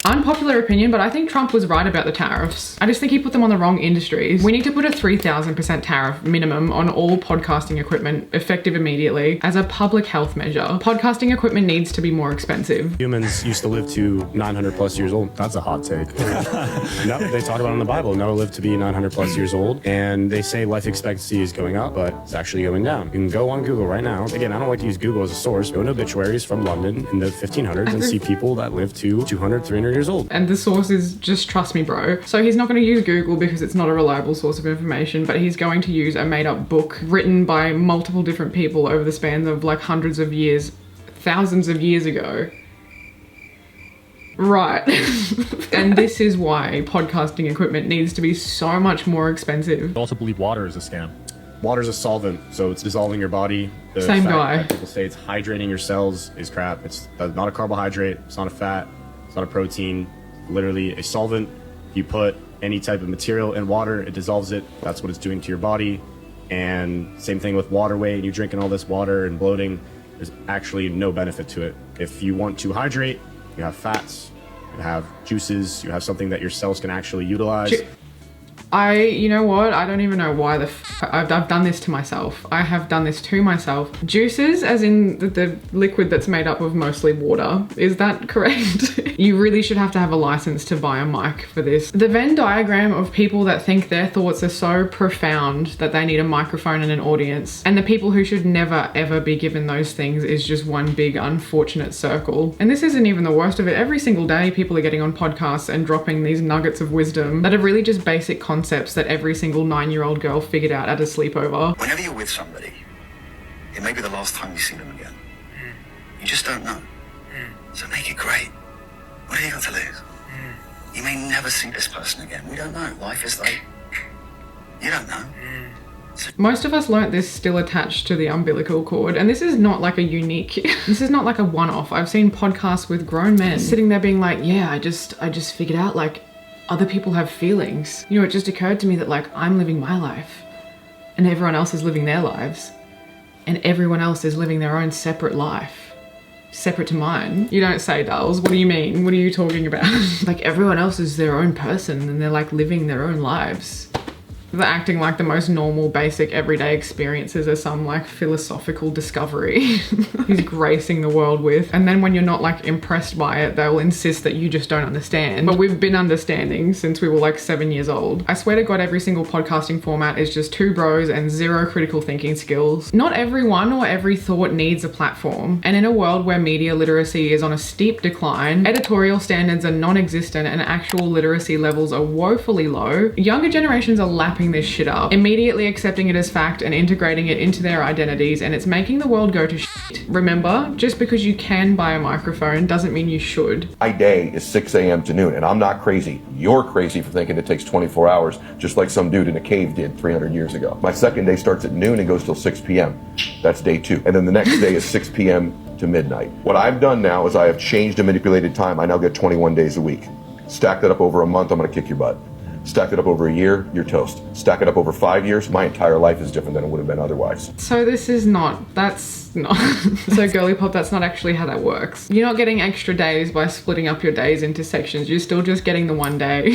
Unpopular opinion, but I think Trump was right about the tariffs. I just think he put them on the wrong industries. We need to put a 3,000% tariff minimum on all podcasting equipment, effective immediately, as a public health measure. Podcasting equipment needs to be more expensive. Humans used to live to 900 plus years old. That's a hot take. No, they talk about it in the Bible. Noah lived to be 900 plus years old, and they say life expectancy is going up, but it's actually going down. You can go on Google right now. Again, I don't like to use Google as a source. Go into obituaries from London in the 1500s and see people that lived to 200, 300 years old. And the source is just trust me, bro. So he's not going to use Google because it's not a reliable source of information, but he's going to use a made-up book written by multiple different people over the span of like hundreds of years, thousands of years ago. Right. And this is why podcasting equipment needs to be so much more expensive. I also believe water is a scam. Water's a solvent, so it's dissolving your body. The Same fact guy. that people say it's hydrating your cells is crap. It's not a carbohydrate, it's not a fat, it's not a protein. Literally a solvent. You put any type of material in water, it dissolves it. That's what it's doing to your body. And same thing with water weight. You're drinking all this water and bloating. There's actually no benefit to it. If you want to hydrate, you have fats, you have juices, you have something that your cells can actually utilize. You know what? I don't even know why I've done this to myself. I have done this to myself. Juices, as in the liquid that's made up of mostly water. Is that correct? You really should have to have a license to buy a mic for this. The Venn diagram of people that think their thoughts are so profound that they need a microphone and an audience, and the people who should never ever be given those things is just one big unfortunate circle. And this isn't even the worst of it. Every single day people are getting on podcasts and dropping these nuggets of wisdom that are really just basic concepts that every single 9-year-old girl figured out at a sleepover. Whenever you're with somebody, it may be the last time you see them again. You just don't know. So make it great. What have you got to lose? You may never see this person again. We don't know. Life is like, you don't know. Most of us learnt this still attached to the umbilical cord, and this is not like a unique, this is not like a one-off. I've seen podcasts with grown men sitting there being like, yeah, I just figured out like other people have feelings. You know, it just occurred to me that like I'm living my life and everyone else is living their lives and everyone else is living their own separate life, separate to mine. You don't say, Dulls. What do you mean? What are you talking about? Like everyone else is their own person and they're like living their own lives. They're acting like the most normal, basic, everyday experiences are some like philosophical discovery he's gracing the world with. And then when you're not like impressed by it, they'll insist that you just don't understand. But we've been understanding since we were like 7 years old. I swear to God, every single podcasting format is just two bros and zero critical thinking skills. Not everyone or every thought needs a platform. And in a world where media literacy is on a steep decline, editorial standards are non-existent and actual literacy levels are woefully low, younger generations are lapping this shit up, immediately accepting it as fact and integrating it into their identities, and it's making the world go to shit. Remember, just because you can buy a microphone doesn't mean you should. My day is 6 a.m. to noon, and I'm not crazy. You're crazy for thinking it takes 24 hours, just like some dude in a cave did 300 years ago. My second day starts at noon and goes till 6 p.m. That's day 2. And then the next day is 6 p.m. to midnight. What I've done now is I have changed and manipulated time. I now get 21 days a week. Stack that up over a month, I'm gonna kick your butt. Stack it up over a year, you're toast. Stack it up over 5 years, my entire life is different than it would have been otherwise. So this is not, that's not, so girly pop, that's not actually how that works. You're not getting extra days by splitting up your days into sections. You're still just getting the one day.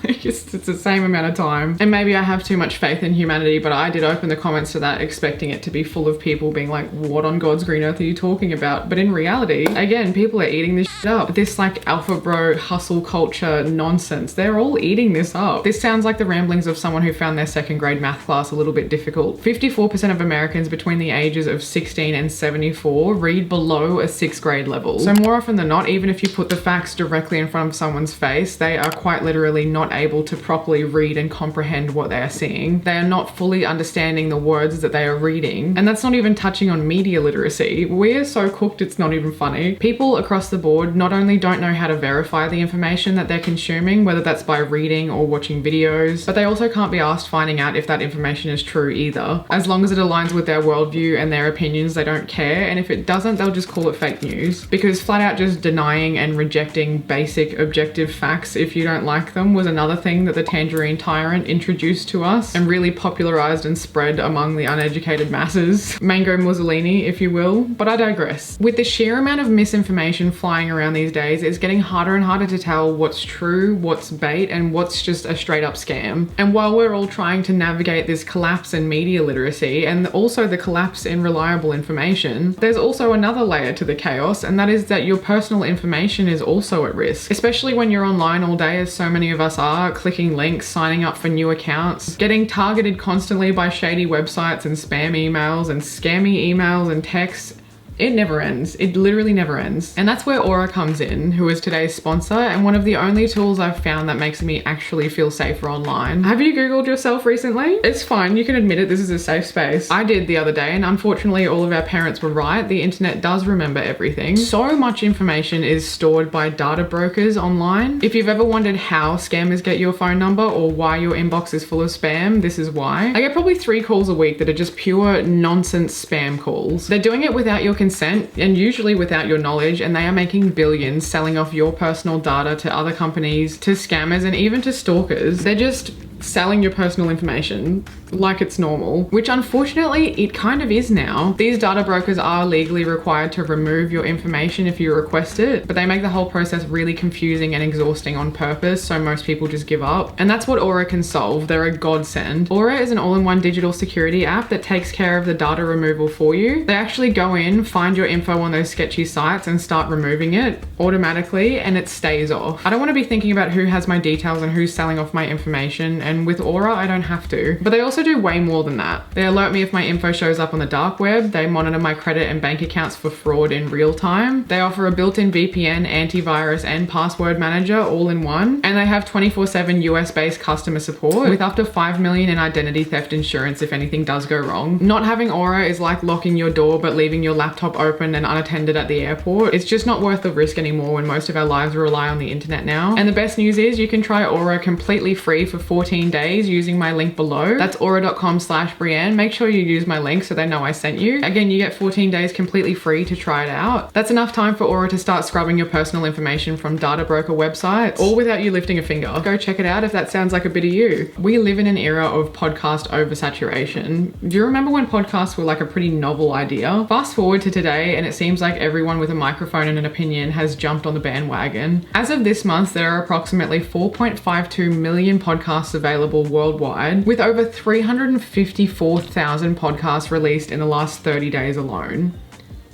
Like it's the same amount of time. And maybe I have too much faith in humanity, but I did open the comments to that expecting it to be full of people being like, what on God's green earth are you talking about? But in reality, again, people are eating this shit up. This like alpha bro hustle culture nonsense. They're all eating this up. This sounds like the ramblings of someone who found their second grade math class a little bit difficult. 54% of Americans between the ages of 16 and 74 read below a 6th grade level. So more often than not, even if you put the facts directly in front of someone's face, they are quite literally not able to properly read and comprehend what they are seeing. They are not fully understanding the words that they are reading. And that's not even touching on media literacy. We are so cooked, it's not even funny. People across the board not only don't know how to verify the information that they're consuming, whether that's by reading or watching videos, but they also can't be asked finding out if that information is true either. As long as it aligns with their worldview and their opinions, they don't care, and if it doesn't, they'll just call it fake news. Because flat out just denying and rejecting basic objective facts if you don't like them was another thing that the Tangerine Tyrant introduced to us and really popularized and spread among the uneducated masses. Mango Mussolini, if you will, but I digress. With the sheer amount of misinformation flying around these days, it's getting harder and harder to tell what's true, what's bait, and what's just a straight up scam. And while we're all trying to navigate this collapse in media literacy and also the collapse in reliable information, there's also another layer to the chaos, and that is that your personal information is also at risk, especially when you're online all day, as so many of us are, clicking links, signing up for new accounts, getting targeted constantly by shady websites and spam emails and scammy emails and texts. It never ends. It literally never ends. And that's where Aura comes in, who is today's sponsor and one of the only tools I've found that makes me actually feel safer online. Have you Googled yourself recently? It's fine, you can admit it, this is a safe space. I did the other day, and unfortunately all of our parents were right. The internet does remember everything. So much information is stored by data brokers online. If you've ever wondered how scammers get your phone number or why your inbox is full of spam, this is why. I get probably 3 calls a week that are just pure nonsense spam calls. They're doing it without your consent and usually without your knowledge, and they are making billions selling off your personal data to other companies, to scammers, and even to stalkers. They're just selling your personal information like it's normal, which unfortunately it kind of is now. These data brokers are legally required to remove your information if you request it, but they make the whole process really confusing and exhausting on purpose, so most people just give up. And that's what Aura can solve. They're a godsend. Aura is an all-in-one digital security app that takes care of the data removal for you. They actually go in, find your info on those sketchy sites and start removing it automatically, and it stays off. I don't want to be thinking about who has my details and who's selling off my information, and with Aura I don't have to. But they also do way more than that. They alert me if my info shows up on the dark web. They monitor my credit and bank accounts for fraud in real time. They offer a built-in VPN, antivirus, and password manager all in one. And they have 24/7 US-based customer support with up to $5 million in identity theft insurance if anything does go wrong. Not having Aura is like locking your door but leaving your laptop open and unattended at the airport. It's just not worth the risk anymore when most of our lives rely on the internet now. And the best news is you can try Aura completely free for 14 days using my link below. That's aura.com/Brienne. Make sure you use my link so they know I sent you. Again, you get 14 days completely free to try it out. That's enough time for Aura to start scrubbing your personal information from data broker websites, all without you lifting a finger. Go check it out if that sounds like a bit of you. We live in an era of podcast oversaturation. Do you remember when podcasts were like a pretty novel idea? Fast forward to today and it seems like everyone with a microphone and an opinion has jumped on the bandwagon. As of this month, there are approximately 4.52 million podcasts available worldwide, with over 354,000 podcasts released in the last 30 days alone.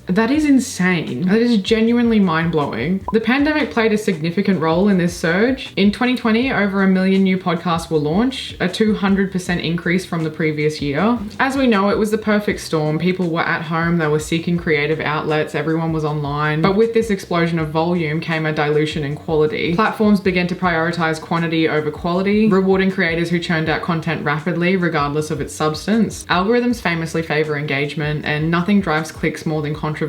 That is insane. That is genuinely mind-blowing. The pandemic played a significant role in this surge. In 2020, over 1 million new podcasts were launched, a 200% increase from the previous year. As we know, it was the perfect storm. People were at home, they were seeking creative outlets, everyone was online. But with this explosion of volume came a dilution in quality. Platforms began to prioritize quantity over quality, rewarding creators who churned out content rapidly, regardless of its substance. Algorithms famously favor engagement, and nothing drives clicks more than controversy,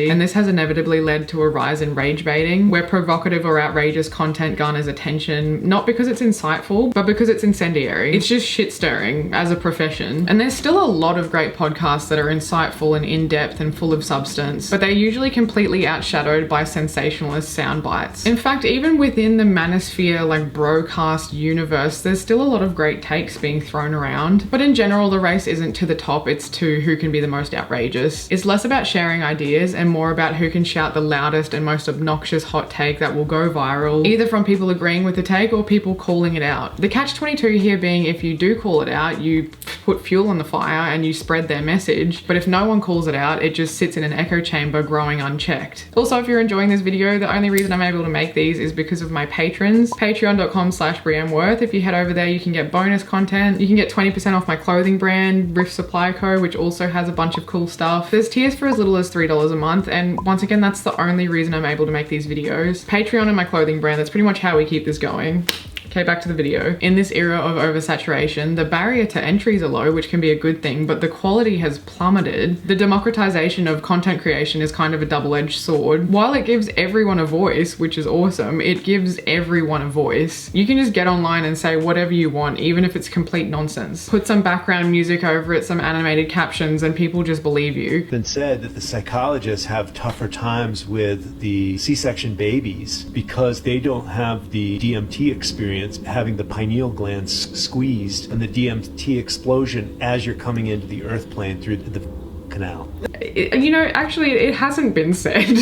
and this has inevitably led to a rise in rage baiting, where provocative or outrageous content garners attention, not because it's insightful, but because it's incendiary. It's just shit stirring as a profession. And there's still a lot of great podcasts that are insightful and in-depth and full of substance, but they're usually completely outshadowed by sensationalist sound bites. In fact, even within the Manosphere, like broadcast universe, there's still a lot of great takes being thrown around. But in general, the race isn't to the top, it's to who can be the most outrageous. It's less about sharing ideas and more about who can shout the loudest and most obnoxious hot take that will go viral, either from people agreeing with the take or people calling it out. The catch-22 here being, if you do call it out, you put fuel on the fire and you spread their message, but if no one calls it out, it just sits in an echo chamber growing unchecked. Also, if you're enjoying this video, the only reason I'm able to make these is because of my patrons. Patreon.com/BrienneWorth. If you head over there, you can get bonus content. You can get 20% off my clothing brand, Riff Supply Co., which also has a bunch of cool stuff. There's tiers for as little as $3 a month, and once again, that's the only reason I'm able to make these videos. Patreon and my clothing brand, that's pretty much how we keep this going. Okay, back to the video. In this era of oversaturation, the barrier to entries are low, which can be a good thing, but the quality has plummeted. The democratization of content creation is kind of a double-edged sword. While it gives everyone a voice, which is awesome, it gives everyone a voice. You can just get online and say whatever you want, even if it's complete nonsense. Put some background music over it, some animated captions, and people just believe you. It's been said that the psychologists have tougher times with the C-section babies because they don't have the DMT experience, having the pineal glands squeezed and the DMT explosion as you're coming into the earth plane through the canal. You know, actually, it hasn't been said.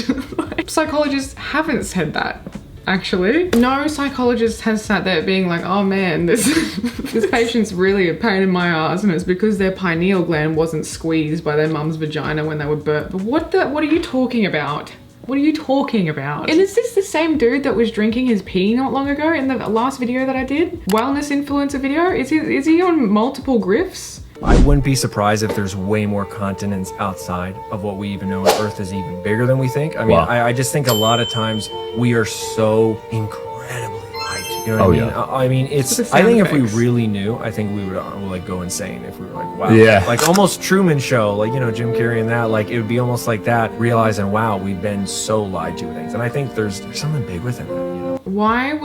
Psychologists haven't said that. Actually, no psychologist has sat there being like, oh man, this patient's really a pain in my ass, and it's because their pineal gland wasn't squeezed by their mum's vagina when they were birthed. But what are you talking about? What are you talking about? And is this the same dude that was drinking his pee not long ago in the last video that I did? Wellness influencer video? Is he on multiple grifts? I wouldn't be surprised if there's way more continents outside of what we even know, and Earth is even bigger than we think. I mean, wow. I just think a lot of times we are so incredibly light. You know what I mean? I mean, it's. I think if we really knew, I think we would like go insane if we were like, wow. Yeah. Like almost Truman Show, like, you know, Jim Carrey and that. Like it would be almost like that, realizing, wow, we've been so lied to things. And I think there's something big within that. You know? Why and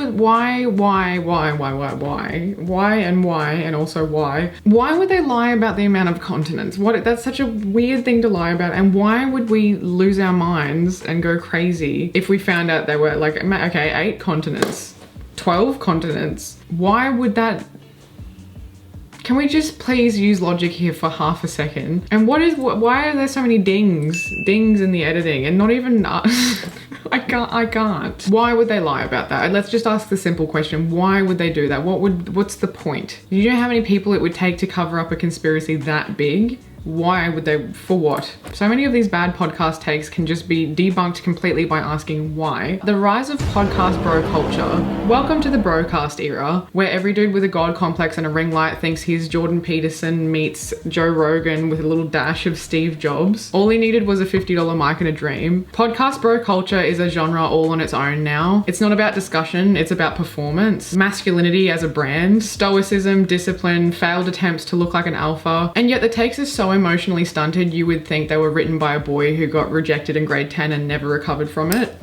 also why? Why would they lie about the amount of continents? That's such a weird thing to lie about. And why would we lose our minds and go crazy if we found out they were like, okay, 8 continents, 12 continents? Why would that? Can we just please use logic here for half a second? And why are there so many dings in the editing and not even I can't. Why would they lie about that? Let's just ask the simple question. Why would they do that? What's the point? Do you know how many people it would take to cover up a conspiracy that big? Why would they, for what? So many of these bad podcast takes can just be debunked completely by asking why. The rise of podcast bro culture. Welcome to the brocast era, where every dude with a god complex and a ring light thinks he's Jordan Peterson meets Joe Rogan with a little dash of Steve Jobs. All he needed was a $50 mic and a dream. Podcast bro culture is a genre all on its own now. It's not about discussion, it's about performance. Masculinity as a brand, stoicism, discipline, failed attempts to look like an alpha. And yet the takes are so emotionally stunted, you would think they were written by a boy who got rejected in grade 10 and never recovered from it.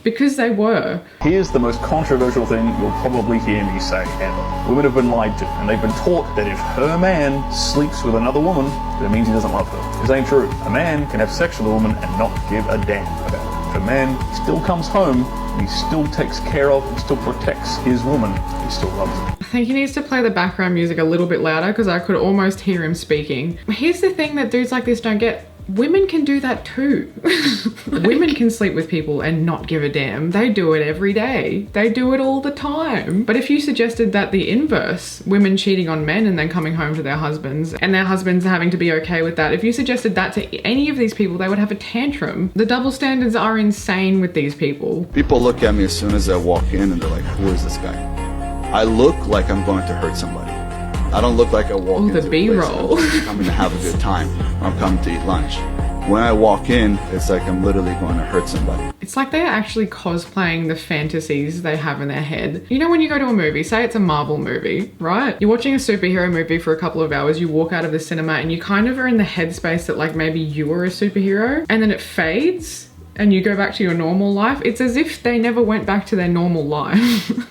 Because they were. Here's the most controversial thing you'll probably hear me say ever. Women have been lied to, and they've been taught that if her man sleeps with another woman, that means he doesn't love her. This ain't true. A man can have sex with a woman and not give a damn about it. If a man still comes home, he still takes care of, he still protects his woman, he still loves her. I think he needs to play the background music a little bit louder because I could almost hear him speaking. Here's the thing that dudes like this don't get. Women can do that too. Women can sleep with people and not give a damn. They do it every day. They do it all the time. But if you suggested that the inverse, women cheating on men and then coming home to their husbands and their husbands having to be okay with that, if you suggested that to any of these people, they would have a tantrum. The double standards are insane with these people. People look at me as soon as I walk in and they're like, who is this guy? I look like I'm going to hurt somebody. I don't look like I walk into the B-roll. I'm coming to have a good time. I'm coming to eat lunch. When I walk in, it's like I'm literally going to hurt somebody. It's like they're actually cosplaying the fantasies they have in their head. You know when you go to a movie, say it's a Marvel movie, right? You're watching a superhero movie for a couple of hours, you walk out of the cinema and you kind of are in the headspace that like maybe you are a superhero, and then it fades and you go back to your normal life. It's as if they never went back to their normal life.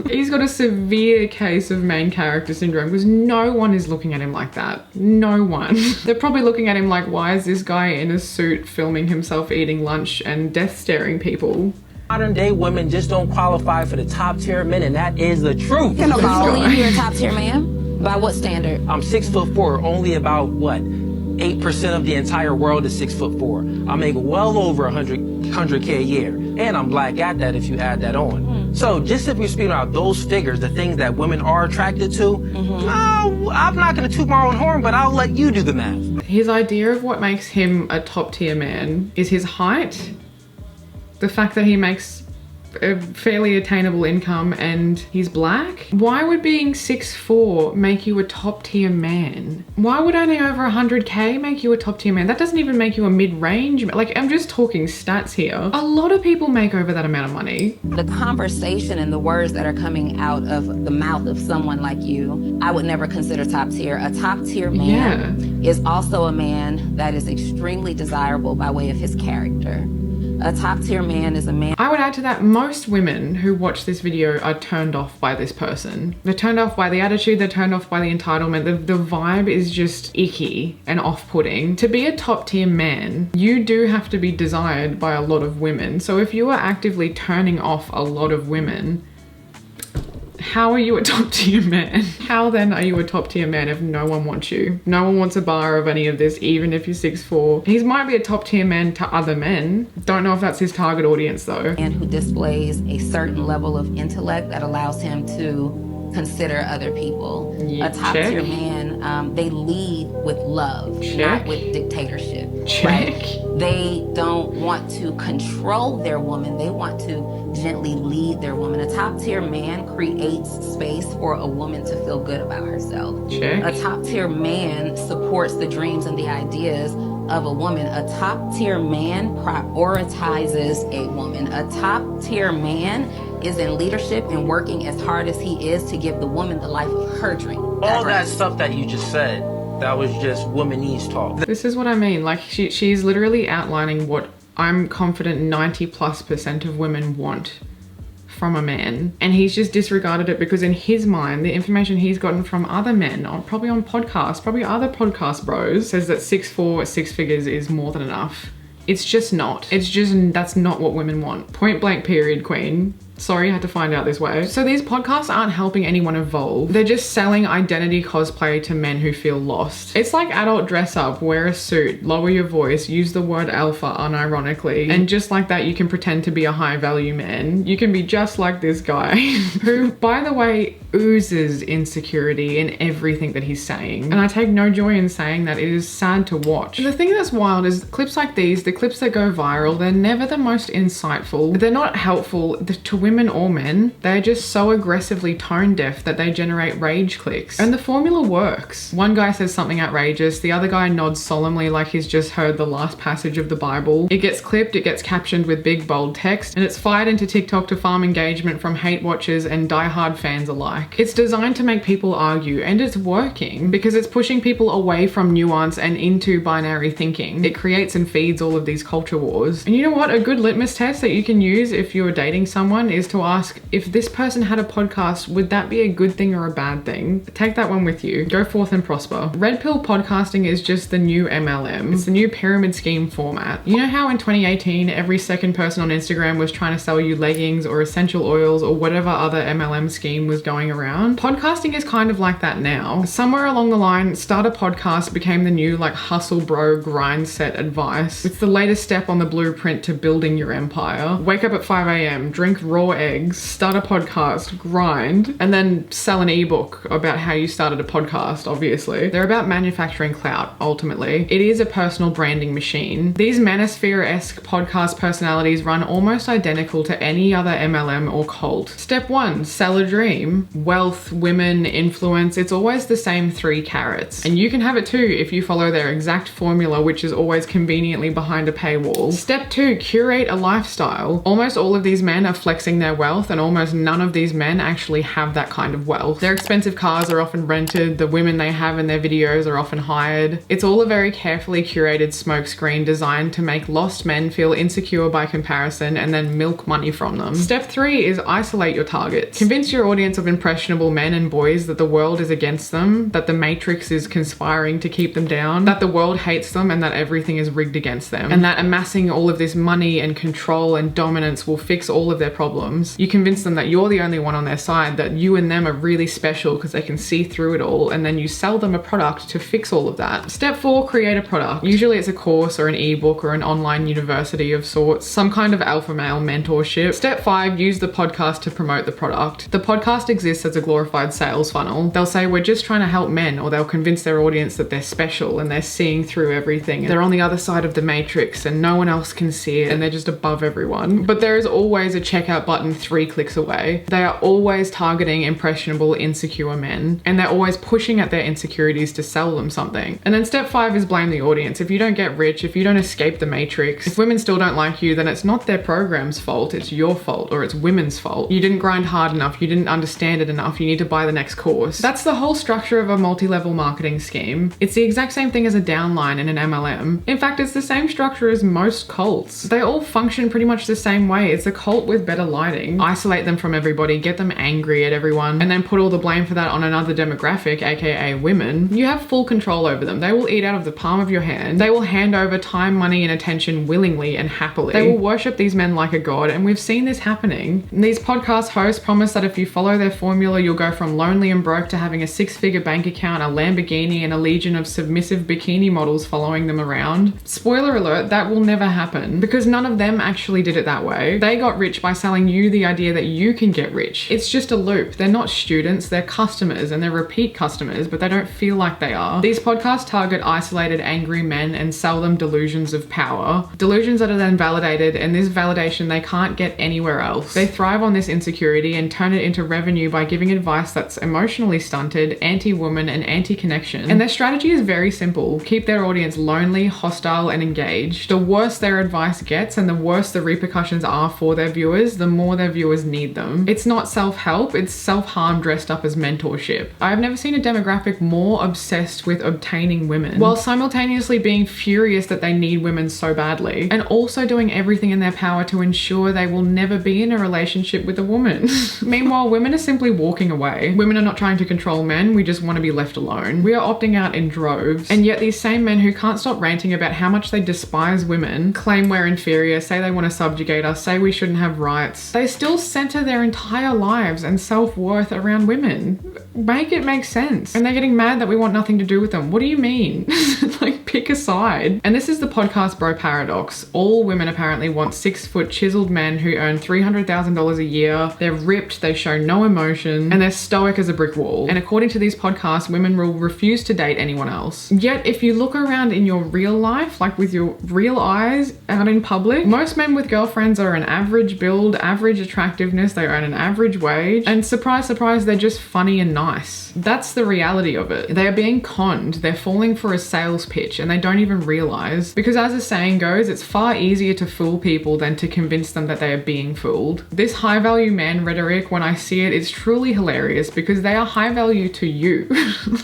He's got a severe case of main character syndrome because no one is looking at him like that. No one. They're probably looking at him like, why is this guy in a suit filming himself eating lunch and death staring people? Modern day women just don't qualify for the top tier men, and that is the truth. Only you're a top tier man? By what standard? I'm 6'4", only about what? 8% of the entire world is 6'4". I make well over 100K a year, and I'm black at that if you add that on. So just if we're speaking about those figures, the things that women are attracted to, no, I'm not gonna toot my own horn, but I'll let you do the math. His idea of what makes him a top tier man is his height, the fact that he makes a fairly attainable income and he's black? Why would being 6'4" make you a top tier man? Why would earning over 100K make you a top tier man? That doesn't even make you a mid-range. Like, I'm just talking stats here. A lot of people make over that amount of money. The conversation and the words that are coming out of the mouth of someone like you, I would never consider top tier. A top tier man is also a man that is extremely desirable by way of his character. A top tier man is a man. I would add to that, most women who watch this video are turned off by this person. They're turned off by the attitude, they're turned off by the entitlement. The vibe is just icky and off-putting. To be a top tier man, you do have to be desired by a lot of women. So if you are actively turning off a lot of women, how are you a top tier man? How then are you a top tier man if no one wants you? No one wants a bar of any of this, even if you're 6'4". He might be a top tier man to other men. Don't know if that's his target audience though. And who displays a certain level of intellect that allows him to consider other people. A top tier man, they lead with love, not with dictatorship. Right? They don't want to control their woman. They want to gently lead their woman. A top tier man creates space for a woman to feel good about herself. A top tier man supports the dreams and the ideas of a woman. A top tier man prioritizes a woman. A top tier man is in leadership and working as hard as he is to give the woman the life of her dream. All that stuff that you just said, that was just womanese talk. This is what I mean. Like, she's literally outlining what I'm confident 90+% of women want from a man, and he's just disregarded it because in his mind, the information he's gotten from other men, probably on podcasts, probably other podcast bros, says that 6'4", 6 figures is more than enough. It's just not. It's just, that's not what women want. Point blank period, queen. Sorry, I had to find out this way. So these podcasts aren't helping anyone evolve. They're just selling identity cosplay to men who feel lost. It's like adult dress up, wear a suit, lower your voice, use the word alpha unironically, and just like that you can pretend to be a high value man. You can be just like this guy, who, by the way, oozes insecurity in everything that he's saying. And I take no joy in saying that. It is sad to watch. The thing that's wild is clips like these, the clips that go viral, they're never the most insightful. They're not helpful to women or men. They're just so aggressively tone deaf that they generate rage clicks. And the formula works. One guy says something outrageous, the other guy nods solemnly like he's just heard the last passage of the Bible. It gets clipped, it gets captioned with big bold text, and it's fired into TikTok to farm engagement from hate watchers and diehard fans alike. It's designed to make people argue, and it's working because it's pushing people away from nuance and into binary thinking. It creates and feeds all of these culture wars. And you know what? A good litmus test that you can use if you're dating someone is to ask, if this person had a podcast, would that be a good thing or a bad thing? Take that one with you. Go forth and prosper. Red pill podcasting is just the new MLM. It's the new pyramid scheme format. You know how in 2018, every second person on Instagram was trying to sell you leggings or essential oils or whatever other MLM scheme was going around? Podcasting is kind of like that now. Somewhere along the line, start a podcast became the new like hustle bro grind set advice. It's the latest step on the blueprint to building your empire. Wake up at 5 a.m, drink raw eggs, start a podcast, grind, and then sell an ebook about how you started a podcast, obviously. They're about manufacturing clout, ultimately. It is a personal branding machine. These Manosphere-esque podcast personalities run almost identical to any other MLM or cult. Step 1, sell a dream. Wealth, women, influence, it's always the same 3 carrots. And you can have it too if you follow their exact formula, which is always conveniently behind a paywall. Step 2, curate a lifestyle. Almost all of these men are flexing their wealth, and almost none of these men actually have that kind of wealth. Their expensive cars are often rented, the women they have in their videos are often hired. It's all a very carefully curated smokescreen designed to make lost men feel insecure by comparison and then milk money from them. Step 3 is isolate your targets. Convince your audience of impressionable men and boys that the world is against them, that the Matrix is conspiring to keep them down, that the world hates them and that everything is rigged against them, and that amassing all of this money and control and dominance will fix all of their problems. You convince them that you're the only one on their side, that you and them are really special because they can see through it all, and then you sell them a product to fix all of that. Step 4, create a product. Usually it's a course or an ebook or an online university of sorts, some kind of alpha male mentorship. Step 5, use the podcast to promote the product. The podcast exists this as a glorified sales funnel. They'll say, we're just trying to help men, or they'll convince their audience that they're special and they're seeing through everything. They're on the other side of the matrix and no one else can see it and they're just above everyone. But there is always a checkout button 3 clicks away. They are always targeting impressionable, insecure men, and they're always pushing at their insecurities to sell them something. And then step 5 is blame the audience. If you don't get rich, if you don't escape the matrix, if women still don't like you, then it's not their program's fault, it's your fault, or it's women's fault. You didn't grind hard enough, you didn't understand it enough, you need to buy the next course. That's the whole structure of a multi-level marketing scheme. It's the exact same thing as a downline in an MLM. In fact, it's the same structure as most cults. They all function pretty much the same way. It's a cult with better lighting. Isolate them from everybody, get them angry at everyone, and then put all the blame for that on another demographic, aka women. You have full control over them. They will eat out of the palm of your hand. They will hand over time, money, and attention willingly and happily. They will worship these men like a god, and we've seen this happening. These podcast hosts promise that if you follow their formula, you'll go from lonely and broke to having a 6-figure bank account, a Lamborghini, and a legion of submissive bikini models following them around. Spoiler alert, that will never happen, because none of them actually did it that way. They got rich by selling you the idea that you can get rich. It's just a loop. They're not students, they're customers, and they're repeat customers, but they don't feel like they are. These podcasts target isolated, angry men and sell them delusions of power. Delusions that are then validated, and this validation they can't get anywhere else. They thrive on this insecurity and turn it into revenue by giving advice that's emotionally stunted, anti-woman, and anti-connection. And their strategy is very simple. Keep their audience lonely, hostile, and engaged. The worse their advice gets and the worse the repercussions are for their viewers, the more their viewers need them. It's not self-help, it's self-harm dressed up as mentorship. I've never seen a demographic more obsessed with obtaining women, while simultaneously being furious that they need women so badly, and also doing everything in their power to ensure they will never be in a relationship with a woman. Meanwhile, women are simply walking away. Women are not trying to control men, we just want to be left alone. We are opting out in droves, and yet these same men who can't stop ranting about how much they despise women, claim we're inferior, say they want to subjugate us, say we shouldn't have rights, they still center their entire lives and self-worth around women. Make it make sense. And they're getting mad that we want nothing to do with them. What do you mean? Like, pick a side. And this is the podcast bro paradox. All women apparently want 6-foot chiseled men who earn $300,000 a year. They're ripped, they show no emotion, and they're stoic as a brick wall. And according to these podcasts, women will refuse to date anyone else. Yet, if you look around in your real life, like with your real eyes out in public, most men with girlfriends are an average build, average attractiveness, they earn an average wage, and surprise, surprise, they're just funny and nice. That's the reality of it. They are being conned, they're falling for a sales pitch, and they don't even realize. Because as the saying goes, it's far easier to fool people than to convince them that they are being fooled. This high value man rhetoric, when I see it, it's truly hilarious because they are high value to you.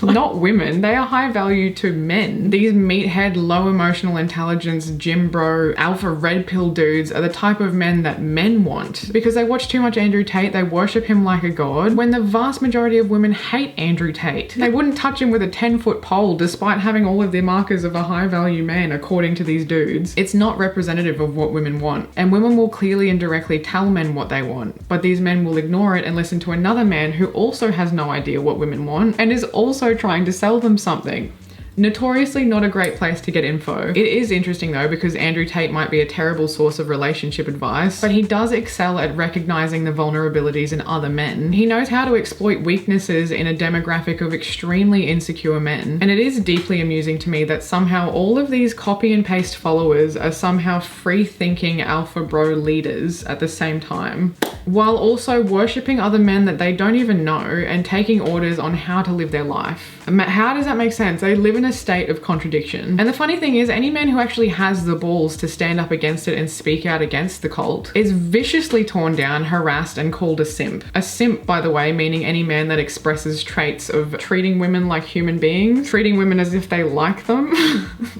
Not women, they are high value to men. These meathead, low emotional intelligence, gym bro, alpha red pill dudes are the type of men that men want. Because they watch too much Andrew Tate, they worship him like a god, when the vast majority of women hate Andrew Tate. They wouldn't touch him with a 10-foot pole despite having all of the markers of a high value man according to these dudes. It's not representative of what women want. And women will clearly and directly tell men what they want. But these men will ignore it and listen to another man who also has no idea what women want and is also trying to sell them something. Notoriously not a great place to get info. It is interesting though, because Andrew Tate might be a terrible source of relationship advice, but he does excel at recognizing the vulnerabilities in other men. He knows how to exploit weaknesses in a demographic of extremely insecure men. And it is deeply amusing to me that somehow all of these copy and paste followers are somehow free-thinking alpha bro leaders at the same time, while also worshipping other men that they don't even know and taking orders on how to live their life. How does that make sense? They live in a state of contradiction. And the funny thing is, any man who actually has the balls to stand up against it and speak out against the cult is viciously torn down, harassed, and called a simp. A simp, by the way, meaning any man that expresses traits of treating women like human beings, treating women as if they like them.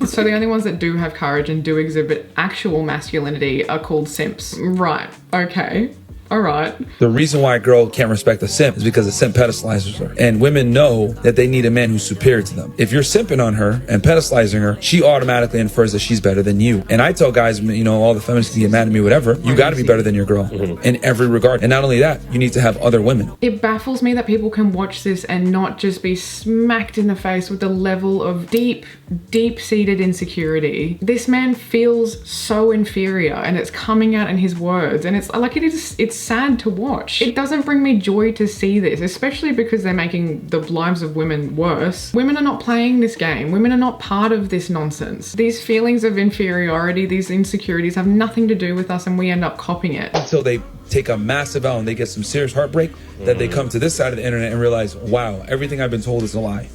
So the only ones that do have courage and do exhibit actual masculinity are called simps. Right, okay. All right. The reason why a girl can't respect a simp is because a simp pedestalizes her. And women know that they need a man who's superior to them. If you're simping on her and pedestalizing her, she automatically infers that she's better than you. And I tell guys, you know, all the feminists can get mad at me, whatever, you got to be better than your girl in every regard. And not only that, you need to have other women. It baffles me that people can watch this and not just be smacked in the face with the level of deep-seated insecurity. This man feels so inferior and it's coming out in his words. And it's like it's It's sad to watch. It doesn't bring me joy to see this, especially because they're making the lives of women worse. Women are not playing this game. Women are not part of this nonsense. These feelings of inferiority, these insecurities have nothing to do with us, and we end up copying it. Until they take a massive L and they get some serious heartbreak, that they come to this side of the internet and realize, wow, everything I've been told is a lie.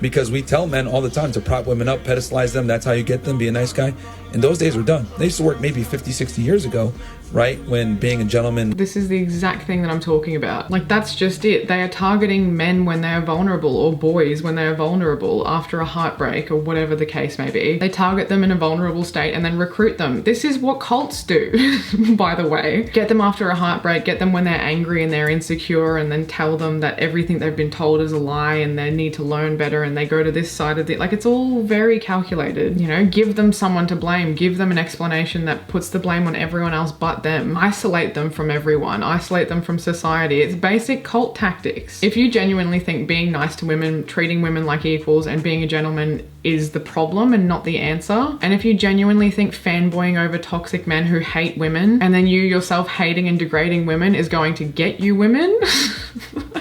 Because we tell men all the time to prop women up, pedestalize them, that's how you get them, be a nice guy. And those days were done. They used to work maybe 50, 60 years ago, right? When being a gentleman. This is the exact thing that I'm talking about. Like, that's just it. They are targeting men when they are vulnerable, or boys when they are vulnerable after a heartbreak or whatever the case may be. They target them in a vulnerable state and then recruit them. This is what cults do, by the way. Get them after a heartbreak, get them when they're angry and they're insecure, and then tell them that everything they've been told is a lie and they need to learn better, and they go to this side of it. Like, it's all very calculated, you know? Give them someone to blame. Give them an explanation that puts the blame on everyone else but them. Isolate them from everyone. Isolate them from society. It's basic cult tactics. If you genuinely think being nice to women, treating women like equals, and being a gentleman is the problem and not the answer, and if you genuinely think fanboying over toxic men who hate women, and then you yourself hating and degrading women is going to get you women,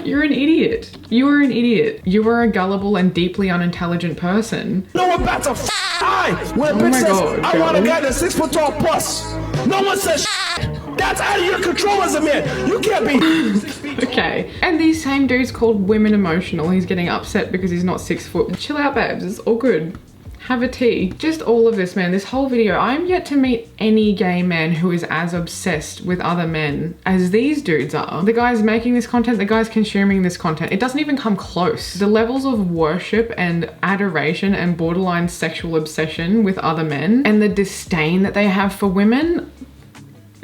you're an idiot. You are an idiot. You are a gullible and deeply unintelligent person. No one bats a eye when a bitch says, I want a guy that's 6 foot tall plus. No one says that's out of your control as a man. You can't be. Okay. And these same dudes called women emotional. He's getting upset because he's not 6 foot. Chill out, babes. It's all good. Have a tea. Just all of this, man. This whole video, I'm yet to meet any gay man who is as obsessed with other men as these dudes are. The guys making this content, the guys consuming this content, it doesn't even come close. The levels of worship and adoration and borderline sexual obsession with other men, and the disdain that they have for women,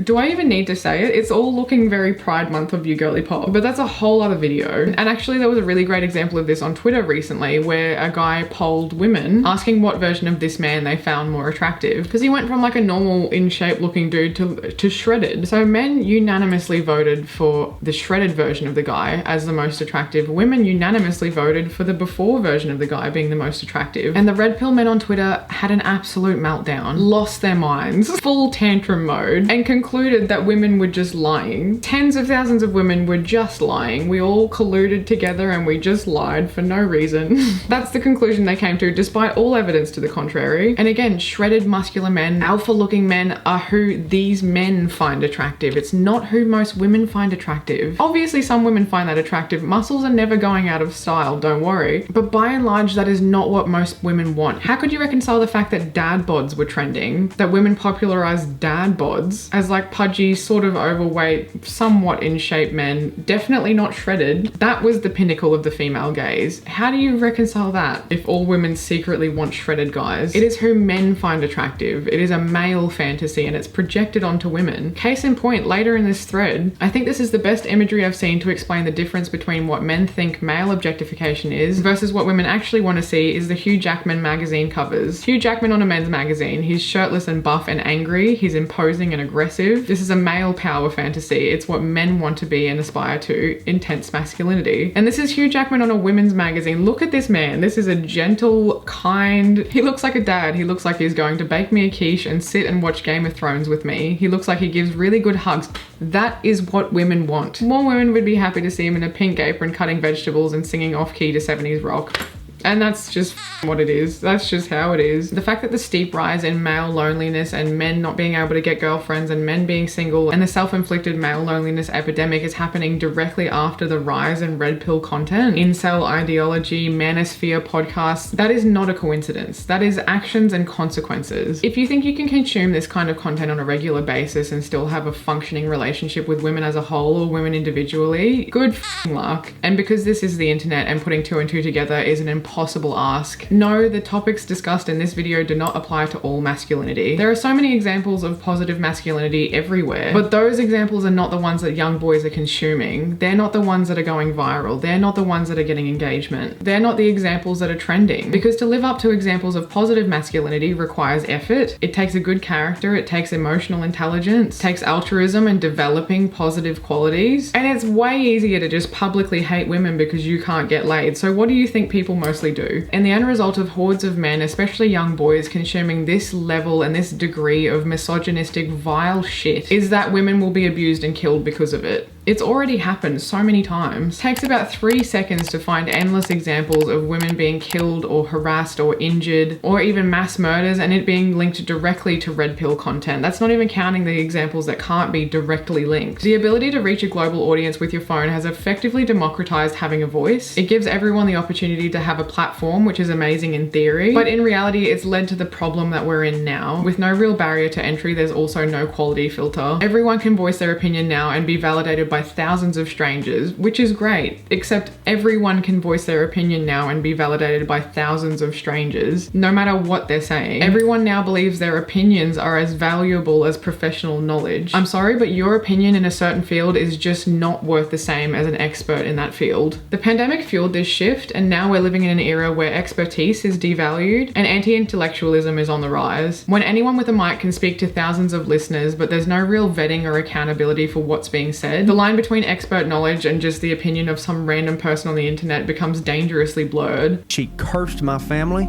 do I even need to say it? It's all looking very Pride Month of you girly pop, but that's a whole other video. And actually there was a really great example of this on Twitter recently where a guy polled women asking what version of this man they found more attractive, because he went from like a normal in shape looking dude to shredded. So men unanimously voted for the shredded version of the guy as the most attractive. Women unanimously voted for the before version of the guy being the most attractive. And the red pill men on Twitter had an absolute meltdown, lost their minds, full tantrum mode, and concluded that women were just lying. Tens of thousands of women were just lying. We all colluded together and we just lied for no reason. That's the conclusion they came to, despite all evidence to the contrary. And again, shredded muscular men, alpha looking men are who these men find attractive. It's not who most women find attractive. Obviously some women find that attractive. Muscles are never going out of style, don't worry. But by and large, that is not what most women want. How could you reconcile the fact that dad bods were trending, that women popularized dad bods as like pudgy, sort of overweight, somewhat in shape men, definitely not shredded? That was the pinnacle of the female gaze. How do you reconcile that if all women secretly want shredded guys? It is who men find attractive. It is a male fantasy and it's projected onto women. Case in point, later in this thread, I think this is the best imagery I've seen to explain the difference between what men think male objectification is versus what women actually want to see is the Hugh Jackman magazine covers. Hugh Jackman on a men's magazine. He's shirtless and buff and angry. He's imposing and aggressive. This is a male power fantasy. It's what men want to be and aspire to, intense masculinity. And this is Hugh Jackman on a women's magazine. Look at this man. This is a gentle, kind, he looks like a dad. He looks like he's going to bake me a quiche and sit and watch Game of Thrones with me. He looks like he gives really good hugs. That is what women want. More women would be happy to see him in a pink apron cutting vegetables and singing off key to 70s rock. And that's just what it is. That's just how it is. The fact that the steep rise in male loneliness and men not being able to get girlfriends and men being single and the self-inflicted male loneliness epidemic is happening directly after the rise in red pill content, incel ideology, Manosphere podcasts, that is not a coincidence. That is actions and consequences. If you think you can consume this kind of content on a regular basis and still have a functioning relationship with women as a whole or women individually, good luck. And because this is the internet and putting two and two together is an impossible ask. No, the topics discussed in this video do not apply to all masculinity. There are so many examples of positive masculinity everywhere, but those examples are not the ones that young boys are consuming. They're not the ones that are going viral. They're not the ones that are getting engagement. They're not the examples that are trending. Because to live up to examples of positive masculinity requires effort. It takes a good character. It takes emotional intelligence. It takes altruism and developing positive qualities. And it's way easier to just publicly hate women because you can't get laid. So what do you think people most mostly do. And the end result of hordes of men, especially young boys, consuming this level and this degree of misogynistic, vile shit is that women will be abused and killed because of it. It's already happened so many times. It takes about 3 seconds to find endless examples of women being killed or harassed or injured or even mass murders, and it being linked directly to red pill content. That's not even counting the examples that can't be directly linked. The ability to reach a global audience with your phone has effectively democratized having a voice. It gives everyone the opportunity to have a platform, which is amazing in theory, but in reality it's led to the problem that we're in now. With no real barrier to entry, there's also no quality filter. Everyone can voice their opinion now and be validated by thousands of strangers, which is great, except everyone can voice their opinion now and be validated by thousands of strangers, no matter what they're saying. Everyone now believes their opinions are as valuable as professional knowledge. I'm sorry, but your opinion in a certain field is just not worth the same as an expert in that field. The pandemic fueled this shift, and now we're living in an era where expertise is devalued and anti-intellectualism is on the rise. When anyone with a mic can speak to thousands of listeners, but there's no real vetting or accountability for what's being said, the line between expert knowledge and just the opinion of some random person on the internet becomes dangerously blurred. She cursed my family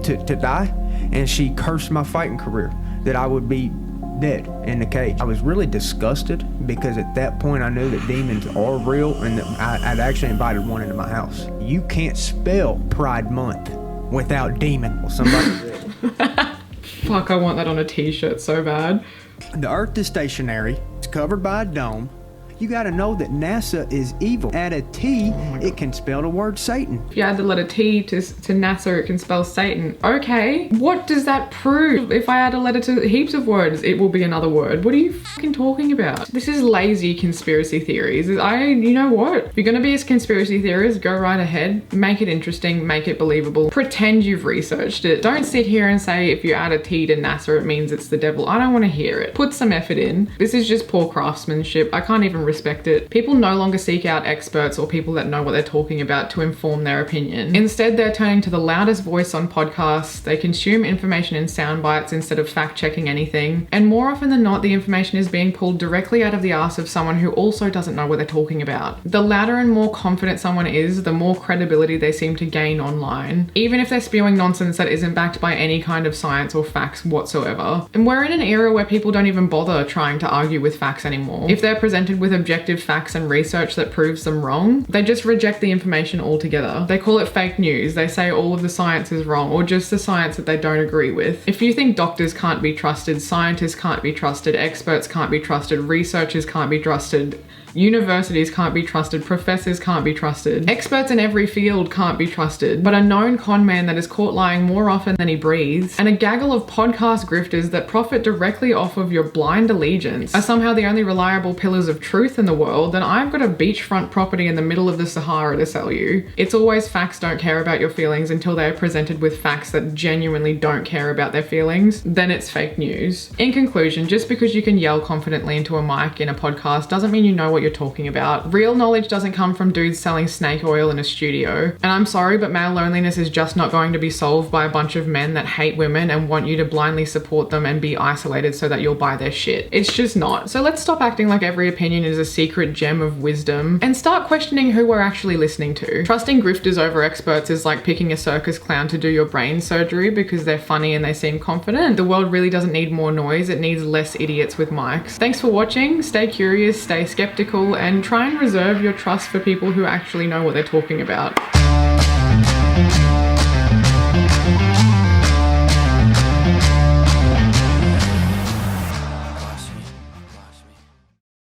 to die, and she cursed my fighting career, that I would be dead in the cage. I was really disgusted because at that point I knew that demons are real, and that I'd actually invited one into my house. You can't spell Pride Month without demon. Well, somebody did. Fuck, I want that on a t-shirt so bad. The Earth is stationary. It's covered by a dome. You gotta know that NASA is evil. Add a T, it can spell the word Satan. If you add the letter T to NASA, it can spell Satan. Okay, what does that prove? If I add a letter to heaps of words, it will be another word. What are you fucking talking about? This is lazy conspiracy theories. You know what? If you're gonna be a conspiracy theorist, go right ahead. Make it interesting, make it believable. Pretend you've researched it. Don't sit here and say if you add a T to NASA, it means it's the devil. I don't wanna hear it. Put some effort in. This is just poor craftsmanship. I can't even respect it. People no longer seek out experts or people that know what they're talking about to inform their opinion. Instead, they're turning to the loudest voice on podcasts. They consume information in sound bites instead of fact-checking anything. And more often than not, the information is being pulled directly out of the ass of someone who also doesn't know what they're talking about. The louder and more confident someone is, the more credibility they seem to gain online, even if they're spewing nonsense that isn't backed by any kind of science or facts whatsoever. And we're in an era where people don't even bother trying to argue with facts anymore. If they're presented with objective facts and research that proves them wrong, they just reject the information altogether. They call it fake news. They say all of the science is wrong, or just the science that they don't agree with. If you think doctors can't be trusted, scientists can't be trusted, experts can't be trusted, researchers can't be trusted, universities can't be trusted, professors can't be trusted, experts in every field can't be trusted, but a known con man that is caught lying more often than he breathes, and a gaggle of podcast grifters that profit directly off of your blind allegiance are somehow the only reliable pillars of truth in the world, then I've got a beachfront property in the middle of the Sahara to sell you. It's always facts don't care about your feelings until they are presented with facts that genuinely don't care about their feelings. Then it's fake news. In conclusion, just because you can yell confidently into a mic in a podcast doesn't mean you know what you're talking about. Real knowledge doesn't come from dudes selling snake oil in a studio. And I'm sorry, but male loneliness is just not going to be solved by a bunch of men that hate women and want you to blindly support them and be isolated so that you'll buy their shit. It's just not. So let's stop acting like every opinion is a secret gem of wisdom and start questioning who we're actually listening to. Trusting grifters over experts is like picking a circus clown to do your brain surgery because they're funny and they seem confident. The world really doesn't need more noise, it needs less idiots with mics. Thanks for watching. Stay curious, stay skeptical, and try and reserve your trust for people who actually know what they're talking about.